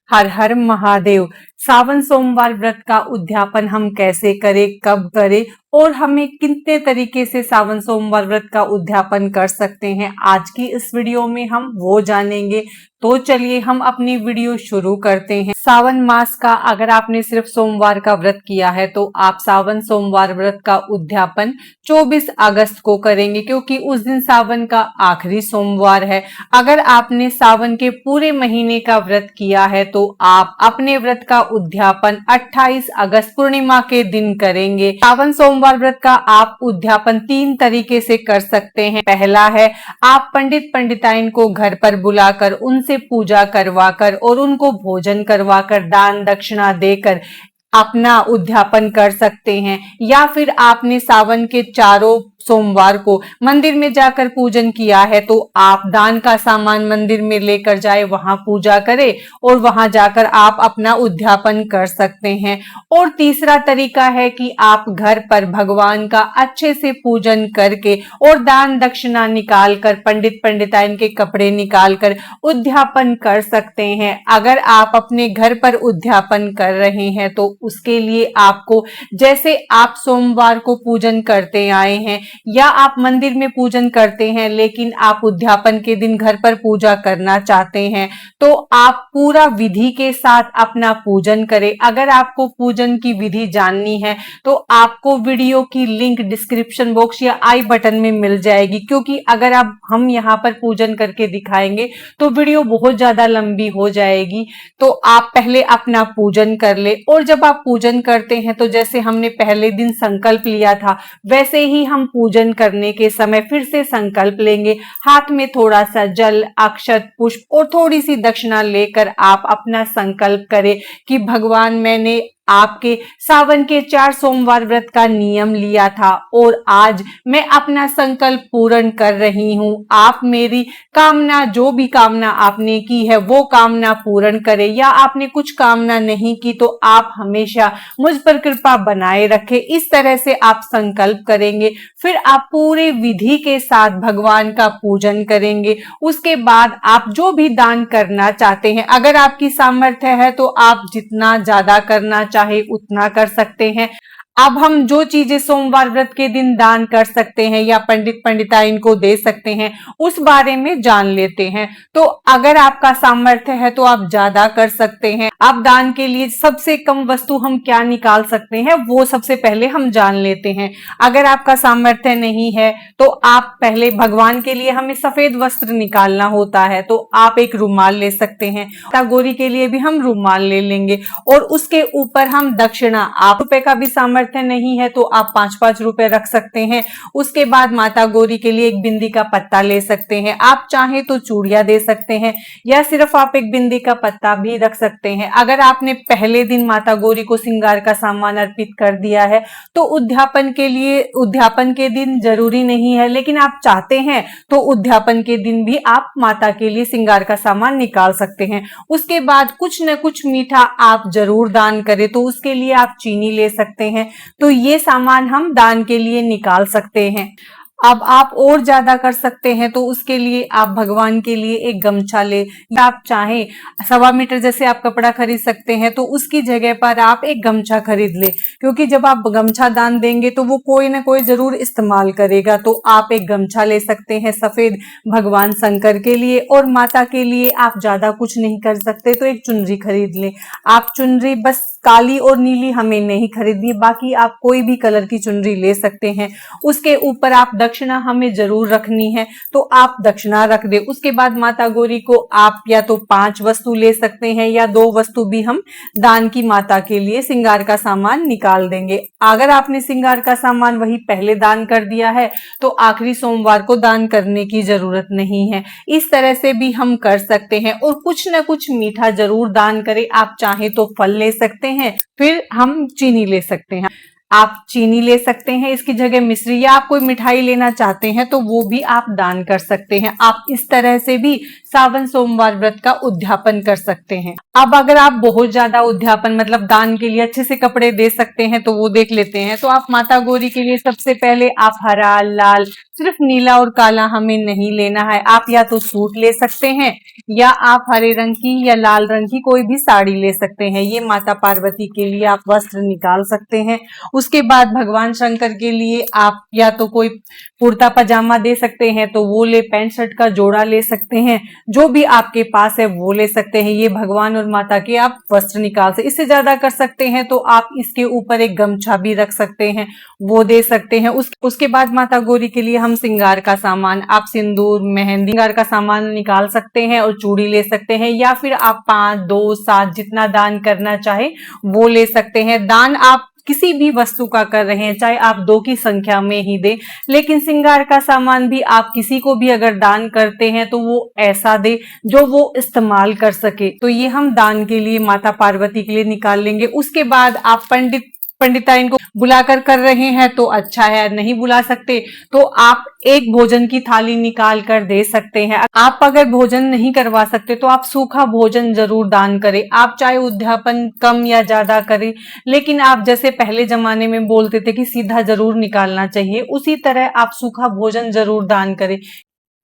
हर हर महादेव। सावन सोमवार व्रत का उद्यापन हम कैसे करें, कब करें और हमें कितने तरीके से सावन सोमवार व्रत का उद्यापन कर सकते हैं, आज की इस वीडियो में हम वो जानेंगे। तो चलिए हम अपनी वीडियो शुरू करते हैं। सावन मास का अगर आपने सिर्फ सोमवार का व्रत किया है तो आप सावन सोमवार व्रत का उद्यापन 24 अगस्त को करेंगे, क्योंकि उस दिन सावन का आखिरी सोमवार है। अगर आपने सावन के पूरे महीने का व्रत किया है तो आप अपने व्रत का उद्यापन 28 अगस्त पूर्णिमा के दिन करेंगे। सावन सोमवार व्रत का आप उद्यापन 3 तरीके से कर सकते हैं। पहला है, आप पंडित पंडिताइन को घर पर बुलाकर उनसे पूजा करवाकर और उनको भोजन करवाकर दान दक्षिणा देकर अपना उद्यापन कर सकते हैं। या फिर आपने सावन के चारों सोमवार को मंदिर में जाकर पूजन किया है तो आप दान का सामान मंदिर में लेकर जाए, वहां पूजा करें और वहां जाकर आप अपना उद्यापन कर सकते हैं। और तीसरा तरीका है कि आप घर पर भगवान का अच्छे से पूजन करके और दान दक्षिणा निकाल कर, पंडित पंडिताइन के कपड़े निकाल कर उद्यापन कर सकते हैं। अगर आप अपने घर पर उद्यापन कर रहे हैं तो उसके लिए आपको, जैसे आप सोमवार को पूजन करते आए हैं या आप मंदिर में पूजन करते हैं लेकिन आप उद्यापन के दिन घर पर पूजा करना चाहते हैं, तो आप पूरा विधि के साथ अपना पूजन करें। अगर आपको पूजन की विधि जाननी है तो आपको वीडियो की लिंक डिस्क्रिप्शन बॉक्स या आई बटन में मिल जाएगी, क्योंकि अगर आप हम यहाँ पर पूजन करके दिखाएंगे तो वीडियो बहुत ज्यादा लंबी हो जाएगी। तो आप पहले अपना पूजन कर ले और जब आप पूजन करते हैं तो जैसे हमने पहले दिन संकल्प लिया था वैसे ही हम पूजन करने के समय फिर से संकल्प लेंगे। हाथ में थोड़ा सा जल, अक्षत, पुष्प और थोड़ी सी दक्षिणा लेकर आप अपना संकल्प करें कि भगवान, मैंने आपके सावन के 4 सोमवार व्रत का नियम लिया था और आज मैं अपना संकल्प पूर्ण कर रही हूं। आप मेरी कामना, जो भी कामना आपने की है वो कामना पूर्ण करें, या आपने कुछ कामना नहीं की तो आप हमेशा मुझ पर कृपा बनाए रखें। इस तरह से आप संकल्प करेंगे। फिर आप पूरे विधि के साथ भगवान का पूजन करेंगे। उसके बाद आप जो भी दान करना चाहते हैं, अगर आपकी सामर्थ्य है तो आप जितना ज्यादा करना चाहे उतना कर सकते हैं। अब हम जो चीजें सोमवार व्रत के दिन दान कर सकते हैं या पंडित पंडिताइन को दे सकते हैं उस बारे में जान लेते हैं। तो अगर आपका सामर्थ्य है तो आप ज्यादा कर सकते हैं। अब दान के लिए सबसे कम वस्तु हम क्या निकाल सकते हैं वो सबसे पहले हम जान लेते हैं। अगर आपका सामर्थ्य नहीं है तो आप पहले, भगवान के लिए हमें सफेद वस्त्र निकालना होता है तो आप एक रुमाल ले सकते हैं। माता गौरी के लिए भी हम रुमाल ले लेंगे और उसके ऊपर हम दक्षिणा, आप रुपए का भी सामर्थ्य नहीं है तो आप 5-5 रुपए रख सकते हैं। उसके बाद माता गौरी के लिए एक बिंदी का पत्ता ले सकते हैं। आप चाहें तो चूड़ियां दे सकते हैं या सिर्फ आप एक बिंदी का पत्ता भी रख सकते हैं। अगर आपने पहले दिन माता गौरी को श्रृंगार का सामान अर्पित कर दिया है तो उद्यापन के दिन जरूरी नहीं है, लेकिन आप चाहते हैं तो उद्यापन के दिन भी आप माता के लिए श्रृंगार का सामान निकाल सकते हैं। उसके बाद कुछ न कुछ मीठा आप जरूर दान करें, तो उसके लिए आप चीनी ले सकते हैं। तो ये सामान हम दान के लिए निकाल सकते हैं। अब आप और ज्यादा कर सकते हैं तो उसके लिए आप भगवान के लिए एक गमछा ले, या आप चाहें 1.25 मीटर जैसे आप कपड़ा खरीद सकते हैं तो उसकी जगह पर आप एक गमछा खरीद ले, क्योंकि जब आप गमछा दान देंगे तो वो कोई ना कोई जरूर इस्तेमाल करेगा। तो आप एक गमछा ले सकते हैं सफेद, भगवान शंकर के लिए। और माता के लिए आप ज्यादा कुछ नहीं कर सकते तो एक चुनरी खरीद ले। आप चुनरी बस काली और नीली हमें नहीं खरीदनी, बाकी आप कोई भी कलर की चुनरी ले सकते हैं। उसके ऊपर आप दक्षिणा हमें जरूर रखनी है तो आप दक्षिणा रख दे। उसके बाद माता गौरी को आप या तो 5 वस्तु ले सकते हैं या 2 वस्तु भी हम दान की माता के लिए श्रृंगार का सामान निकाल देंगे। अगर आपने श्रृंगार का सामान वही पहले दान कर दिया है तो आखिरी सोमवार को दान करने की जरूरत नहीं है। इस तरह से भी हम कर सकते हैं। और कुछ ना कुछ मीठा जरूर दान करें। आप चाहें तो फल ले सकते हैं, फिर हम चीनी ले सकते हैं। आप चीनी ले सकते हैं इसकी जगह मिश्री, या आप कोई मिठाई लेना चाहते हैं तो वो भी आप दान कर सकते हैं। आप इस तरह से भी सावन सोमवार व्रत का उद्यापन कर सकते हैं। अब अगर आप बहुत ज्यादा उद्यापन, मतलब दान के लिए अच्छे से कपड़े दे सकते हैं तो वो देख लेते हैं। तो आप माता गौरी के लिए सबसे पहले आप हरा, लाल, सिर्फ नीला और काला हमें नहीं लेना है। आप या तो सूट ले सकते हैं या आप हरे रंग की या लाल रंग की कोई भी साड़ी ले सकते हैं। ये माता पार्वती के लिए आप वस्त्र निकाल सकते हैं। उसके बाद भगवान शंकर के लिए आप या तो कोई कुर्ता पजामा दे सकते हैं तो वो ले, पैंट शर्ट का जोड़ा ले सकते हैं, जो भी आपके पास है वो ले सकते हैं। ये भगवान और माता के आप वस्त्र निकाल सकते। इससे ज्यादा कर सकते हैं तो आप इसके ऊपर एक गमछा भी रख सकते हैं, वो दे सकते हैं। उसके बाद माता गौरी के लिए हम श्रृंगार का सामान, आप सिंदूर, मेहंदी, श्रृंगार का सामान निकाल सकते हैं और चूड़ी ले सकते हैं, या फिर आप 5, 2, 7 जितना दान करना चाहे वो ले सकते हैं। दान आप किसी भी वस्तु का कर रहे हैं, चाहे आप 2 की संख्या में ही दें, लेकिन श्रृंगार का सामान भी आप किसी को भी अगर दान करते हैं तो वो ऐसा दे जो वो इस्तेमाल कर सके। तो ये हम दान के लिए माता पार्वती के लिए निकाल लेंगे। उसके बाद आप पंडिताइन को बुलाकर कर रहे हैं तो अच्छा है, नहीं बुला सकते तो आप एक भोजन की थाली निकाल कर दे सकते हैं। आप अगर भोजन नहीं करवा सकते तो आप सूखा भोजन जरूर दान करें। आप चाहे उद्यापन कम या ज्यादा करें, लेकिन आप जैसे पहले जमाने में बोलते थे कि सीधा जरूर निकालना चाहिए, उसी तरह आप सूखा भोजन जरूर दान करें।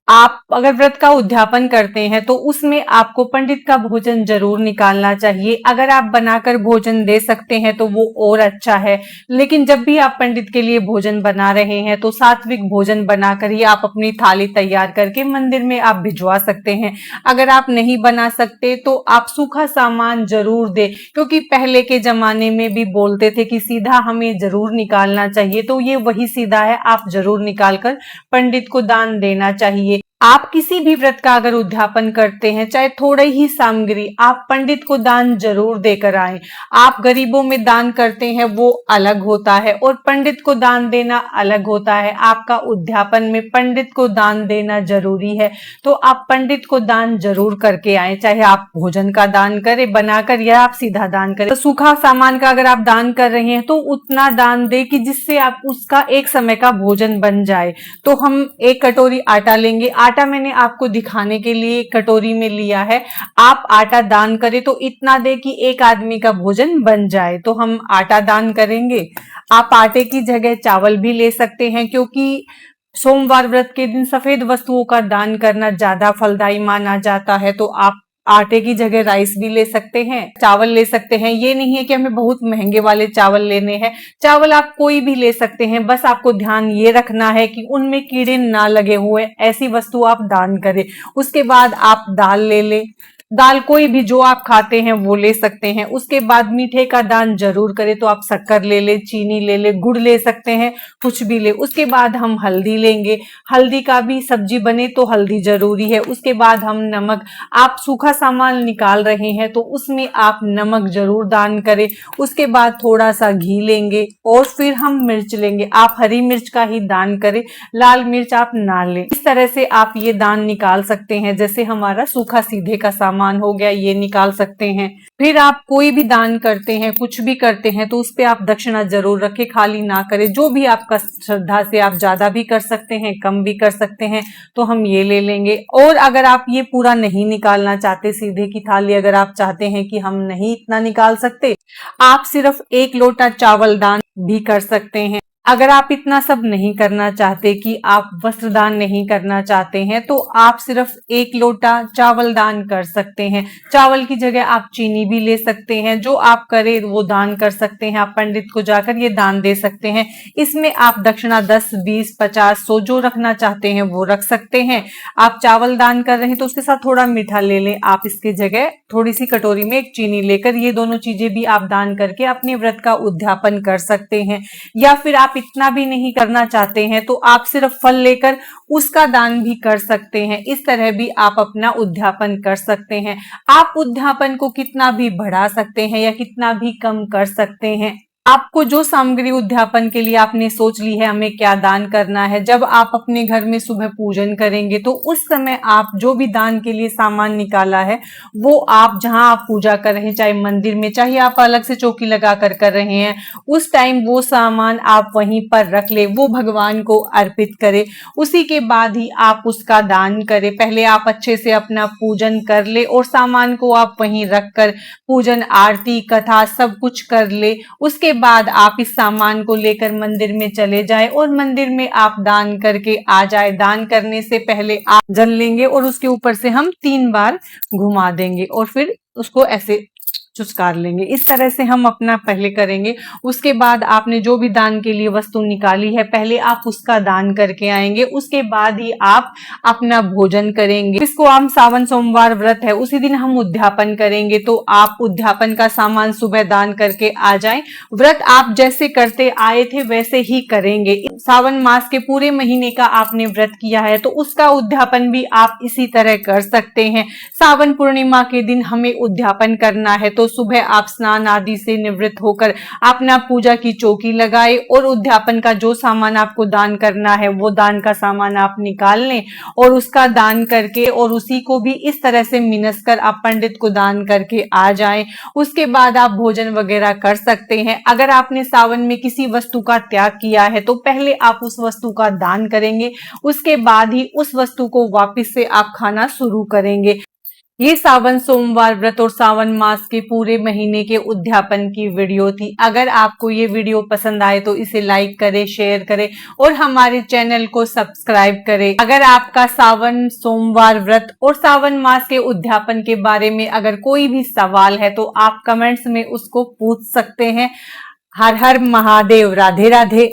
आप अगर व्रत का उद्यापन करते हैं तो उसमें आपको पंडित का भोजन जरूर निकालना चाहिए। अगर आप बनाकर भोजन दे सकते हैं तो वो और अच्छा है, लेकिन जब भी आप पंडित के लिए भोजन बना रहे हैं तो सात्विक भोजन बनाकर ही आप अपनी थाली तैयार करके मंदिर में आप भिजवा सकते हैं। अगर आप नहीं बना सकते तो आप सूखा सामान जरूर दे, क्योंकि पहले के जमाने में भी बोलते थे कि सीधा हमें जरूर निकालना चाहिए, तो ये वही सीधा है, आप जरूर निकालकर पंडित को दान देना चाहिए। आप किसी भी व्रत का अगर उद्यापन करते हैं, चाहे थोड़ी ही सामग्री, आप पंडित को दान जरूर देकर आए। आप गरीबों में दान करते हैं वो अलग होता है और पंडित को दान देना अलग होता है। आपका उद्यापन में पंडित को दान देना जरूरी है, तो आप पंडित को दान जरूर करके आए, चाहे आप भोजन का दान करें बनाकर या आप सीधा दान करें। तो सूखा सामान का अगर आप दान कर रहे हैं तो उतना दान दे कि जिससे आप उसका एक समय का भोजन बन जाए। तो हम 1 कटोरी आटा लेंगे। आटा मैंने आपको दिखाने के लिए कटोरी में लिया है। आप आटा दान करें तो इतना दे कि एक आदमी का भोजन बन जाए, तो हम आटा दान करेंगे। आप आटे की जगह चावल भी ले सकते हैं, क्योंकि सोमवार व्रत के दिन सफेद वस्तुओं का दान करना ज्यादा फलदायी माना जाता है। तो आप आटे की जगह राइस भी ले सकते हैं, चावल ले सकते हैं। ये नहीं है कि हमें बहुत महंगे वाले चावल लेने हैं, चावल आप कोई भी ले सकते हैं, बस आपको ध्यान ये रखना है कि उनमें कीड़े ना लगे हुए ऐसी वस्तु आप दान करें। उसके बाद आप दाल ले लें, दाल कोई भी जो आप खाते हैं वो ले सकते हैं। उसके बाद मीठे का दान जरूर करें, तो आप शक्कर ले ले, चीनी ले ले, गुड़ ले सकते हैं, कुछ भी ले। उसके बाद हम हल्दी लेंगे, हल्दी का भी सब्जी बने तो हल्दी जरूरी है। उसके बाद हम नमक, आप सूखा सामान निकाल रहे हैं तो उसमें आप नमक जरूर दान करें। उसके बाद थोड़ा सा घी लेंगे और फिर हम मिर्च लेंगे। आप हरी मिर्च का ही दान करें, लाल मिर्च आप ना लें। इस तरह से आप ये दान निकाल सकते हैं। जैसे हमारा सूखा सीधे का सामान हो गया, ये निकाल सकते हैं। फिर आप कोई भी दान करते हैं, कुछ भी करते हैं, तो उस पे आप दक्षिणा जरूर रखें, खाली ना करें। जो भी आपका श्रद्धा से, आप ज्यादा भी कर सकते हैं, कम भी कर सकते हैं, तो हम ये ले लेंगे। और अगर आप ये पूरा नहीं निकालना चाहते, सीधे की थाली अगर आप चाहते हैं कि हम नहीं इतना निकाल सकते, आप सिर्फ 1 लोटा चावल दान भी कर सकते हैं। अगर आप इतना सब नहीं करना चाहते कि आप वस्त्र दान नहीं करना चाहते हैं, तो आप सिर्फ 1 लोटा चावल दान कर सकते हैं। चावल की जगह आप चीनी भी ले सकते हैं, जो आप करें वो दान कर सकते हैं। आप पंडित को जाकर ये दान दे सकते हैं। इसमें आप दक्षिणा 10, 20, 50, 100 जो रखना चाहते हैं वो रख सकते हैं। आप चावल दान कर रहे हैं तो उसके साथ थोड़ा मीठा ले लें। आप इसकी जगह थोड़ी सी कटोरी में एक चीनी लेकर ये दोनों चीजें भी आप दान करके अपने व्रत का उद्यापन कर सकते हैं। या फिर आप इतना भी नहीं करना चाहते हैं तो आप सिर्फ फल लेकर उसका दान भी कर सकते हैं। इस तरह भी आप अपना उद्यापन कर सकते हैं। आप उद्यापन को कितना भी बढ़ा सकते हैं या कितना भी कम कर सकते हैं। आपको जो सामग्री उद्यापन के लिए आपने सोच ली है हमें क्या दान करना है, जब आप अपने घर में सुबह पूजन करेंगे तो उस समय आप जो भी दान के लिए सामान निकाला है वो आप जहां आप पूजा कर रहे हैं, चाहे मंदिर में, चाहे आप अलग से चौकी लगा कर रहे हैं, उस टाइम वो सामान आप वहीं पर रख ले, वो भगवान को अर्पित करें। उसी के बाद ही आप उसका दान करें। पहले आप अच्छे से अपना पूजन कर ले और सामान को आप वहीं रख कर पूजन, आरती, कथा सब कुछ कर ले। उसके बाद आप इस सामान को लेकर मंदिर में चले जाएं और मंदिर में आप दान करके आ जाए। दान करने से पहले आप जल लेंगे और उसके ऊपर से हम 3 बार घुमा देंगे और फिर उसको ऐसे चुस्कार लेंगे। इस तरह से हम अपना पहले करेंगे। उसके बाद आपने जो भी दान के लिए वस्तु निकाली है, पहले आप उसका दान करके आएंगे, उसके बाद ही आप अपना भोजन करेंगे। इसको हम सावन सोमवार व्रत है, उसी दिन हम उद्यापन करेंगे, तो आप उद्यापन का सामान सुबह दान करके आ जाएं। व्रत आप जैसे करते आए थे वैसे ही करेंगे। सावन मास के पूरे महीने का आपने व्रत किया है तो उसका उद्यापन भी आप इसी तरह कर सकते हैं। सावन पूर्णिमा के दिन हमें उद्यापन करना है तो सुबह आप स्नान आदि से निवृत्त होकर अपना पूजा की चौकी लगाए और उद्यापन का जो सामान आपको दान करना है वो दान का सामान आप निकाल लें और उसका दान करके और उसी को भी इस तरह से मिनस कर आप पंडित को दान करके आ जाएं। उसके बाद आप भोजन वगैरह कर सकते हैं। अगर आपने सावन में किसी वस्तु का त्याग किया है तो पहले आप उस वस्तु का दान करेंगे, उसके बाद ही उस वस्तु को वापस से आप खाना शुरू करेंगे। ये सावन सोमवार व्रत और सावन मास के पूरे महीने के उद्यापन की वीडियो थी। अगर आपको ये वीडियो पसंद आए तो इसे लाइक करें, शेयर करें और हमारे चैनल को सब्सक्राइब करें। अगर आपका सावन सोमवार व्रत और सावन मास के उद्यापन के बारे में अगर कोई भी सवाल है तो आप कमेंट्स में उसको पूछ सकते हैं। हर हर महादेव, राधे राधे।